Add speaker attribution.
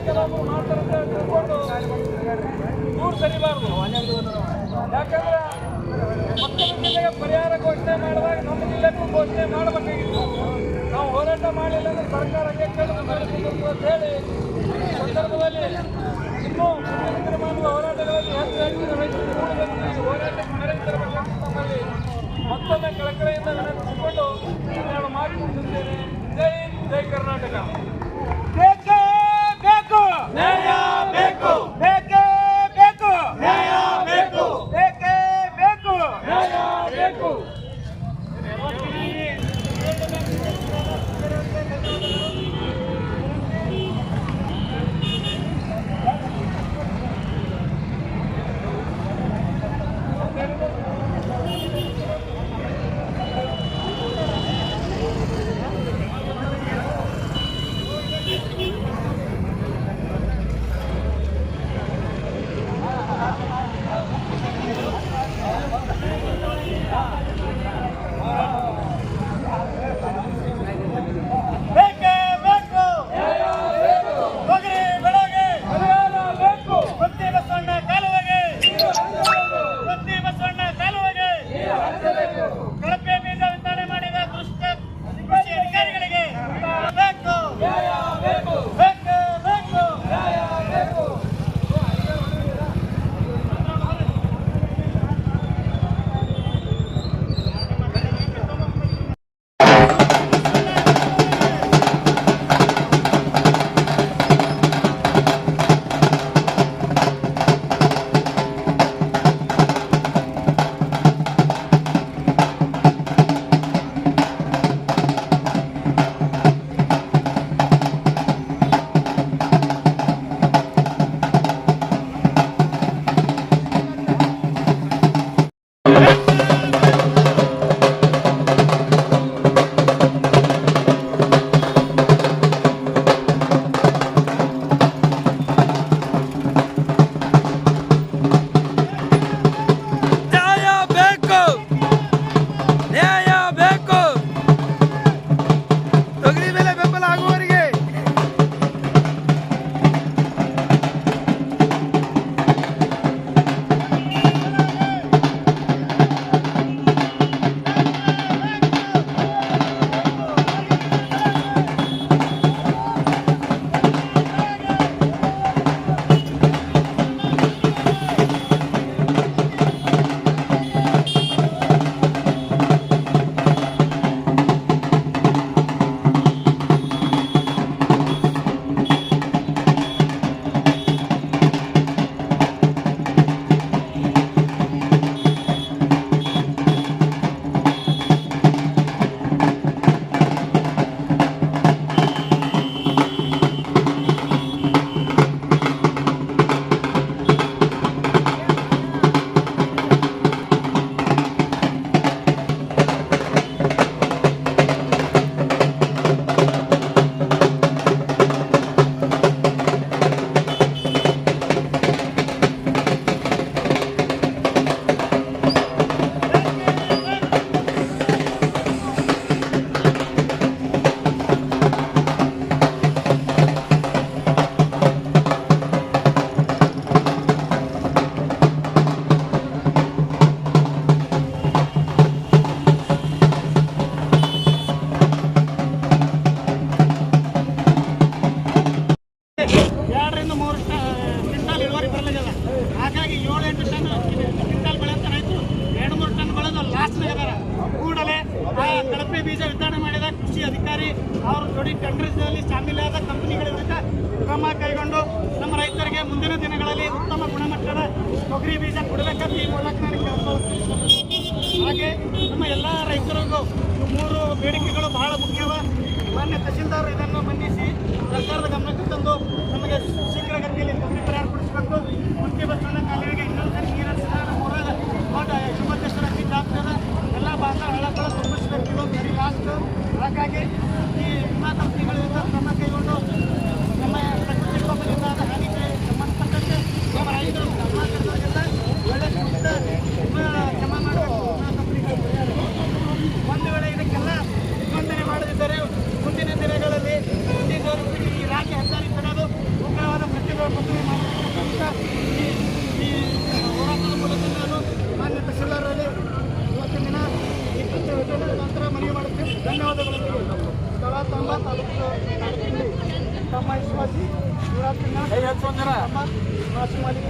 Speaker 1: ಕೆಲವೊಬ್ರು ಮಾಡ್ತಾರೆ ಅಂತ ತಿಳ್ಕೊಂಡು ದೂರ ಸರಿಬಾರ್ದು. ಯಾಕಂದ್ರೆ ಮಕ್ಕಳ ಜಿಲ್ಲೆಗೆ ಪರಿಹಾರ ಘೋಷಣೆ ಮಾಡಿದಾಗ ನಮ್ಮ ಜಿಲ್ಲೆಗೂ ಘೋಷಣೆ ಮಾಡಬೇಕಾಗಿತ್ತು. ನಾವು ಹೋರಾಟ ಮಾಡಲಿಲ್ಲ ಅಂದ್ರೆ ಸರ್ಕಾರ ಅಂತ ಹೇಳಿ ಈ ಸಂದರ್ಭದಲ್ಲಿ ಇನ್ನೂ ಮುಂದಿನ ದಿನಮಾನದ ಹೋರಾಟಗಳಲ್ಲಿ ಹೆಚ್ಚು ರೈತರು ಹೋರಾಟಕ್ಕೆ ನೆರವೇರಬೇಕಂತ ನಮ್ಮಲ್ಲಿ ಮತ್ತೊಮ್ಮೆ ಕಳಕಳಿಯಿಂದ ವಿನಂತಿಸಿಕೊಂಡು ನಾನು ಮಾತು ಮುಗಿಸುತ್ತೇನೆ. ಜೈ ಜೈ ಕರ್ನಾಟಕ.
Speaker 2: ಬೇಕೇ ಬೇಕು ನ್ಯಾಯ ಬೇಕು, ಬೇಕೇ ಬೇಕು ನ್ಯಾಯ ಬೇಕು, ಬೇಕೇ ಬೇಕು ನ್ಯಾಯ ಬೇಕು.
Speaker 3: ಕಳಪೆ ಬೀಜ ವಿತರಣೆ ಮಾಡಿದ ಕೃಷಿ ಅಧಿಕಾರಿ ಅವರು ಜೋಡಿ ಟೆಂಡರ್ಸ್ನಲ್ಲಿ ಶಾಮೀಲಾದ ಕಂಪನಿಗಳ ವಿರುದ್ಧ ಕ್ರಮ ಕೈಗೊಂಡು ನಮ್ಮ ರೈತರಿಗೆ ಮುಂದಿನ ದಿನಗಳಲ್ಲಿ ಉತ್ತಮ ಗುಣಮಟ್ಟದ ತೊಗರಿ ಬೀಜ ಕೊಡಬೇಕಂತ ಈ ಮೂಲಕ ನನಗೆ ಕೇಳ್ಬೋದು. ಹಾಗೆ ನಮ್ಮ ಎಲ್ಲ ರೈತರಿಗೂ ಮೂರು ಬೇಡಿಕೆಗಳು ಬಹಳ ಮುಖ್ಯವ. ಮಾನ್ಯ ತಹಶೀಲ್ದಾರ್ ಇದನ್ನು ಮಂಡಿಸಿ ಸರ್ಕಾರದ ಗಮನಕ್ಕೆ ತಂದು ನಮಗೆ ಶೀಘ್ರಗತಿಯಲ್ಲಿ ತೊಗರಿ ಪರಿಹಾರ ಕೊಡಿಸಬೇಕು. ಮುಖ್ಯ ಬಸವಣ್ಣ ಕಾಲುವೆಗೆ ಇನ್ನೊಂದು ಸರಿ ನೀರಿನ ಮೂರಾದ ಶುಭದೇಶ್ವರ ಬೀಜ ಆಗ್ತದೆ ಎಲ್ಲ ಭಾಗ ಹಳಗಳ ತುಂಬಿಸಬೇಕು ಸರಿ ಲಾಸ್ಟ್. ಹಾಗಾಗಿ ಈ ವಿಮಾ ಕಂಪನಿಗಳಿಂದ ಕ್ರಮ ಕೈಗೊಂಡು ನಮ್ಮ ಪ್ರಕೃತಿ ವಿಕೋಪದಿಂದಾದ ಹಾನಿಗೆ ಸಂಬಂಧಪಟ್ಟಂತೆ ನಮ್ಮ ರೈತರು ಕರ್ನಾಟಕದವರೆಲ್ಲ ಒಳ್ಳೆ ವಿಮಾ ಜಮಾ ಮಾಡಬೇಕು. ವಿಮಾ ಕಂಪನಿಗಳು ಒಂದು ವೇಳೆ ಇದಕ್ಕೆಲ್ಲ ಸ್ಪಂದನೆ ಮಾಡದಿದ್ದರೆ ಮುಂದಿನ ದಿನಗಳಲ್ಲಿ ಈ ರಾಜ್ಯ
Speaker 1: ಕೈ ಹಚ್ಚೊಂದಿರ
Speaker 3: ಮಾಸು ಮಾಲೀಕ